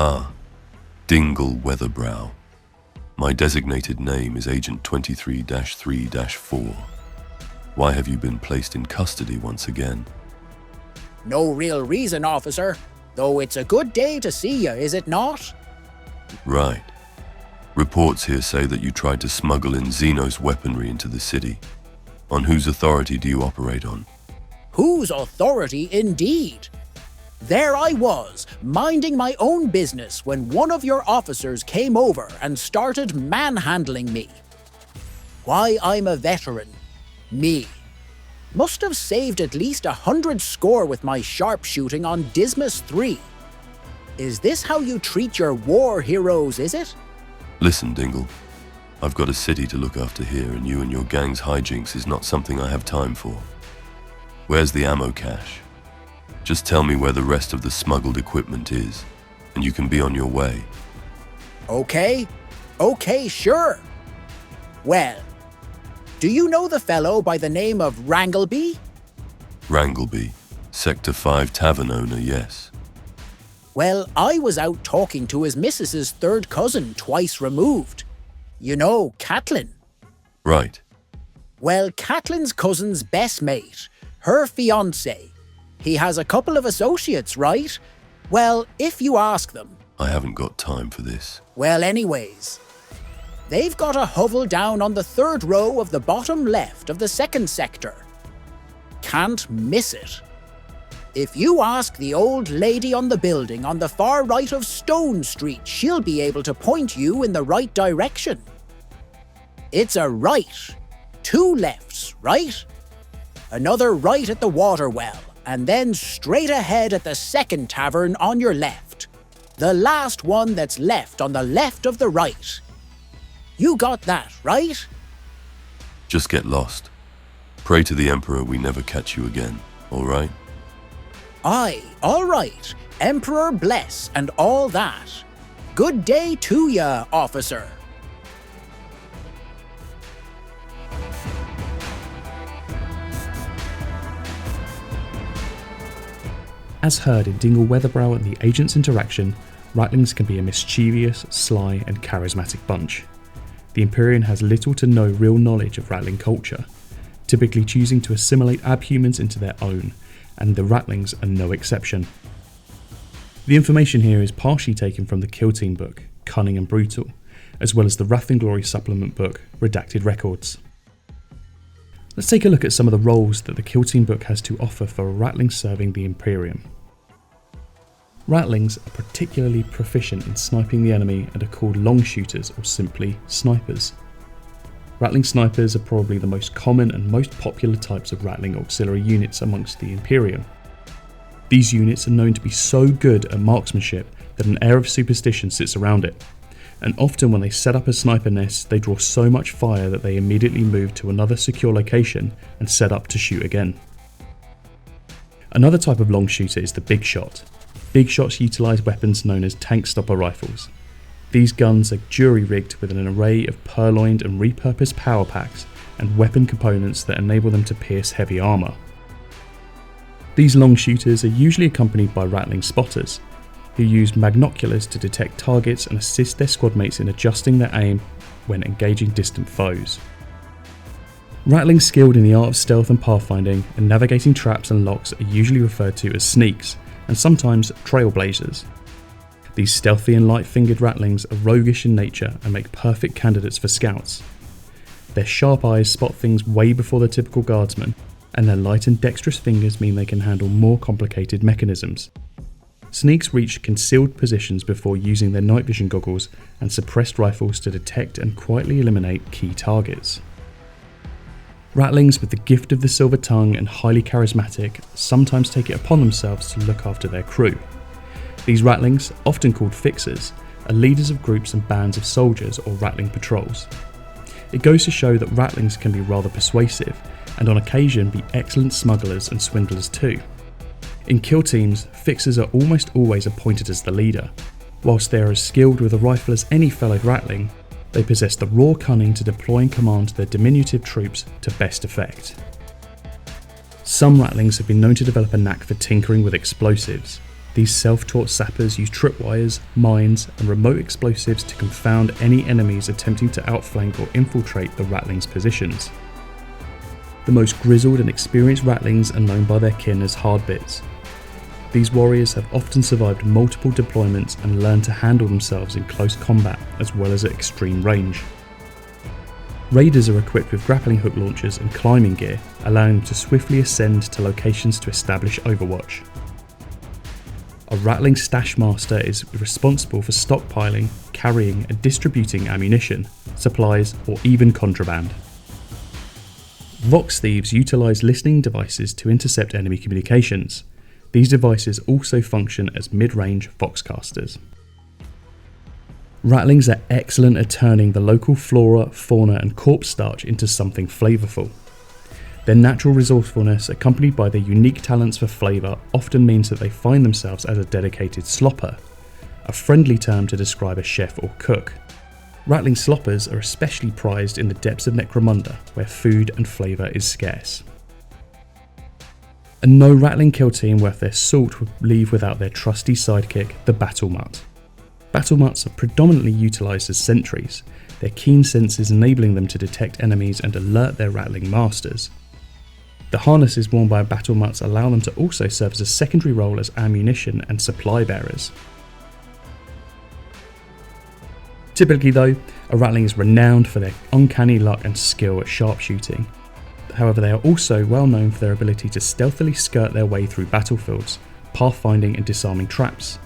Ah, Dingle Weatherby. My designated name is Agent 23-3-4. Why have you been placed in custody once again? No real reason, officer. Though it's a good day to see you, is it not? Right. Reports here say that you tried to smuggle in Xenos weaponry into the city. On whose authority do you operate on? Whose authority indeed? There I was, minding my own business when one of your officers came over and started manhandling me. Why, I'm a veteran. Me. Must have saved at least 100 score with my sharpshooting on Dismas 3. Is this how you treat your war heroes, is it? Listen, Dingle. I've got a city to look after here, and you and your gang's hijinks is not something I have time for. Where's the ammo cache? Just tell me where the rest of the smuggled equipment is, and you can be on your way. Okay, sure. Well, do you know the fellow by the name of Rangleby? Rangleby, Sector 5 tavern owner, yes. Well, I was out talking to his missus's third cousin twice removed. You know, Catelyn. Right. Well, Catelyn's cousin's best mate, her fiancé. He has a couple of associates, right? Well, if you ask them. I haven't got time for this. Well, anyways. They've got a hovel down on the third row of the bottom left of the second sector. Can't miss it. If you ask the old lady on the building on the far right of Stone Street, she'll be able to point you in the right direction. It's a right. 2 lefts, right? Another right at the water well, and then straight ahead at the second tavern on your left. The last one that's left on the left of the right. You got that, right? Just get lost. Pray to the Emperor we never catch you again, all right? Aye, all right. Emperor bless and all that. Good day to ya, officer. As heard in Dingle Weatherby and the Agent's Interaction, Ratlings can be a mischievous, sly and charismatic bunch. The Empyrean has little to no real knowledge of Ratling culture, typically choosing to assimilate abhumans into their own, and the Ratlings are no exception. The information here is partially taken from the Killteam book, Cunning and Brutal, as well as the Wrath and Glory supplement book, Redacted Records. Let's take a look at some of the roles that the Killteam book has to offer for a Ratling serving the Imperium. Ratlings are particularly proficient in sniping the enemy and are called long shooters or simply snipers. Ratling Snipers are probably the most common and most popular types of Ratling auxiliary units amongst the Imperium. These units are known to be so good at marksmanship that an air of superstition sits around it, and often when they set up a sniper nest they draw so much fire that they immediately move to another secure location and set up to shoot again. Another type of long shooter is the big shot. Big shots utilise weapons known as tank stopper rifles. These guns are jury-rigged with an array of purloined and repurposed power packs and weapon components that enable them to pierce heavy armour. These long shooters are usually accompanied by Ratling spotters, who use magnoculars to detect targets and assist their squad mates in adjusting their aim when engaging distant foes. Ratlings skilled in the art of stealth and pathfinding and navigating traps and locks are usually referred to as sneaks, and sometimes trailblazers. These stealthy and light-fingered Ratlings are roguish in nature and make perfect candidates for scouts. Their sharp eyes spot things way before the typical guardsman, and their light and dexterous fingers mean they can handle more complicated mechanisms. Sneaks reach concealed positions before using their night vision goggles and suppressed rifles to detect and quietly eliminate key targets. Ratlings with the gift of the silver tongue and highly charismatic sometimes take it upon themselves to look after their crew. These Ratlings, often called fixers, are leaders of groups and bands of soldiers or Ratling patrols. It goes to show that Ratlings can be rather persuasive and on occasion be excellent smugglers and swindlers too. In kill teams, fixers are almost always appointed as the leader. Whilst they are as skilled with a rifle as any fellow Ratling, they possess the raw cunning to deploy and command their diminutive troops to best effect. Some Ratlings have been known to develop a knack for tinkering with explosives. These self-taught sappers use tripwires, mines, and remote explosives to confound any enemies attempting to outflank or infiltrate the Ratlings' positions. The most grizzled and experienced Ratlings are known by their kin as Hardbits. These warriors have often survived multiple deployments and learned to handle themselves in close combat as well as at extreme range. Raiders are equipped with grappling hook launchers and climbing gear, allowing them to swiftly ascend to locations to establish overwatch. A Ratling Stash Master is responsible for stockpiling, carrying and distributing ammunition, supplies or even contraband. Vox Thieves utilise listening devices to intercept enemy communications. These devices also function as mid-range voxcasters. Ratlings are excellent at turning the local flora, fauna and corpse starch into something flavourful. Their natural resourcefulness, accompanied by their unique talents for flavour, often means that they find themselves as a dedicated slopper, a friendly term to describe a chef or cook. Ratling sloppers are especially prized in the depths of Necromunda, where food and flavour is scarce. And no Ratling Killteam worth their salt would leave without their trusty sidekick, the Battle Mutt. Battle Mutts are predominantly utilised as sentries, their keen senses enabling them to detect enemies and alert their Ratling masters. The harnesses worn by Battle Mutts allow them to also serve as a secondary role as ammunition and supply bearers. Typically though, a Ratling is renowned for their uncanny luck and skill at sharpshooting. However, they are also well known for their ability to stealthily skirt their way through battlefields, pathfinding and disarming traps,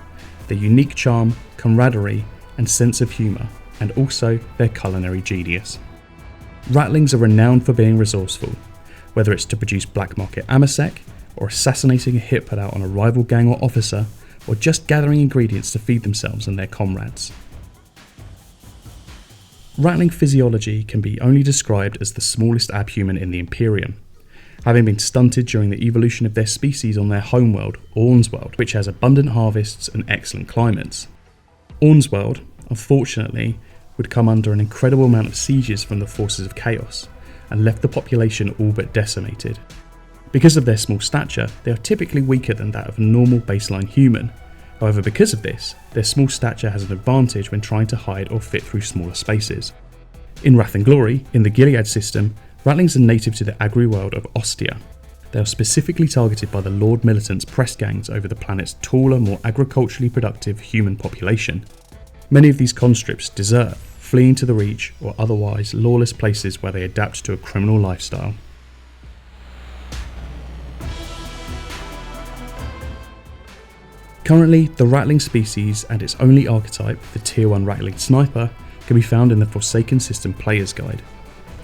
their unique charm, camaraderie and sense of humour, and also their culinary genius. Ratlings are renowned for being resourceful, whether it's to produce black market amasec, or assassinating a hit put out on a rival gang or officer, or just gathering ingredients to feed themselves and their comrades. Ratling Physiology can be only described as the smallest abhuman in the Imperium, having been stunted during the evolution of their species on their homeworld, Ornsworld, which has abundant harvests and excellent climates. Ornsworld, unfortunately, would come under an incredible amount of sieges from the forces of chaos, and left the population all but decimated. Because of their small stature, they are typically weaker than that of a normal baseline human. However, because of this, their small stature has an advantage when trying to hide or fit through smaller spaces. In Wrath and Glory, in the Gilead system, Ratlings are native to the agri-world of Ostia. They are specifically targeted by the Lord Militant's press gangs over the planet's taller, more agriculturally productive human population. Many of these conscripts desert, fleeing to the Reach or otherwise lawless places where they adapt to a criminal lifestyle. Currently, the Ratling species and its only archetype, the Tier 1 Ratling Sniper, can be found in the Forsaken System Player's Guide.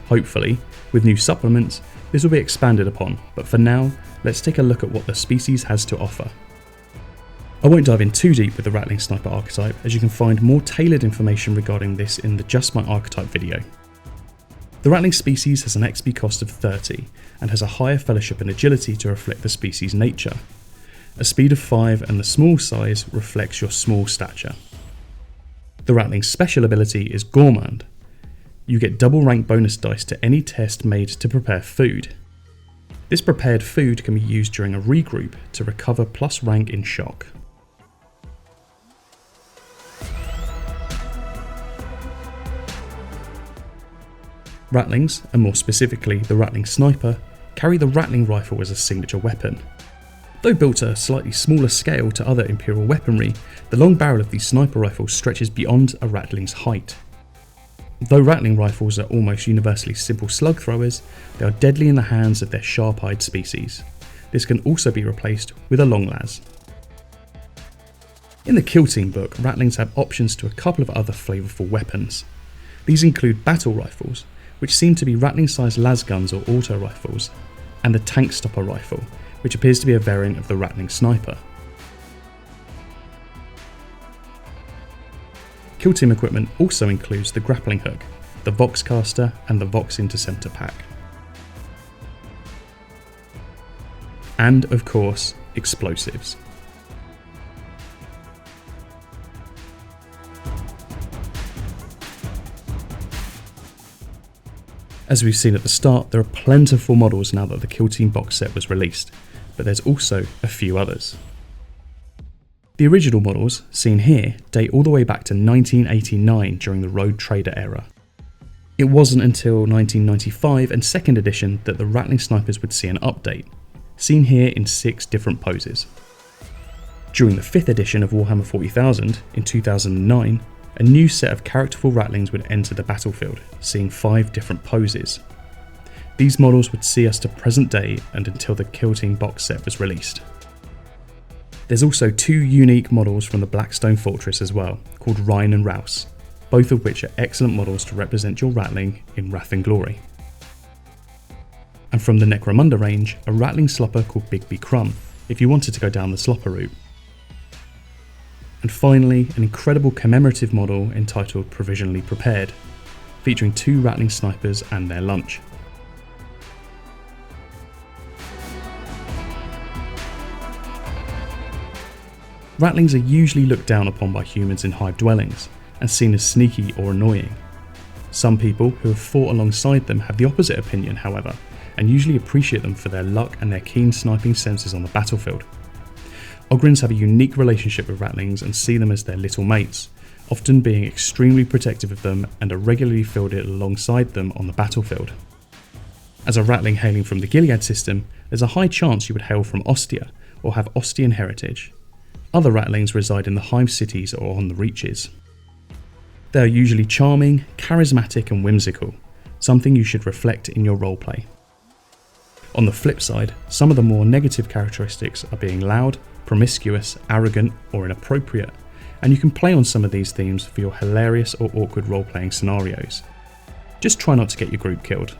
Hopefully, with new supplements, this will be expanded upon, but for now, let's take a look at what the species has to offer. I won't dive in too deep with the Ratling Sniper archetype, as you can find more tailored information regarding this in the Just My Archetype video. The Ratling species has an XP cost of 30, and has a higher fellowship and agility to reflect the species' nature. A speed of 5 and the small size reflects your small stature. The Ratling's special ability is Gourmand. You get double rank bonus dice to any test made to prepare food. This prepared food can be used during a regroup to recover plus rank in shock. Ratlings, and more specifically the Ratling Sniper, carry the Ratling rifle as a signature weapon. Though built at a slightly smaller scale to other Imperial weaponry, the long barrel of these sniper rifles stretches beyond a Ratling's height. Though Ratling rifles are almost universally simple slug throwers, they are deadly in the hands of their sharp-eyed species. This can also be replaced with a long las. In the Killteam book, Ratlings have options to a couple of other flavourful weapons. These include battle rifles, which seem to be Ratling-sized las guns or auto rifles, and the tank stopper rifle, which appears to be a variant of the Ratling Sniper. Killteam equipment also includes the grappling hook, the Voxcaster and the Vox Interceptor pack. And of course, explosives. As we've seen at the start, there are plentiful models now that the Killteam box set was released, but there's also a few others. The original models, seen here, date all the way back to 1989 during the Road Trader era. It wasn't until 1995 and 2nd edition that the Ratling Snipers would see an update, seen here in 6 different poses. During the 5th edition of Warhammer 40,000 in 2009, a new set of characterful Ratlings would enter the battlefield, seeing 5 different poses. These models would see us to present day and until the Killteam box set was released. There's also 2 unique models from the Blackstone Fortress as well, called Rhine and Rouse, both of which are excellent models to represent your Ratling in Wrath and Glory. And from the Necromunda range, a Ratling Slopper called Bigby Crumb, if you wanted to go down the Slopper route. And finally, an incredible commemorative model entitled Provisionally Prepared, featuring 2 Ratling Snipers and their lunch. Ratlings are usually looked down upon by humans in hive dwellings, and seen as sneaky or annoying. Some people who have fought alongside them have the opposite opinion, however, and usually appreciate them for their luck and their keen sniping senses on the battlefield. Ogryns have a unique relationship with Ratlings and see them as their little mates, often being extremely protective of them and are regularly fielded alongside them on the battlefield. As a Ratling hailing from the Gilead system, there's a high chance you would hail from Ostia or have Ostian heritage. Other Ratlings reside in the hive cities or on the reaches. They are usually charming, charismatic and whimsical, something you should reflect in your roleplay. On the flip side, some of the more negative characteristics are being loud, promiscuous, arrogant or inappropriate, and you can play on some of these themes for your hilarious or awkward role-playing scenarios. Just try not to get your group killed.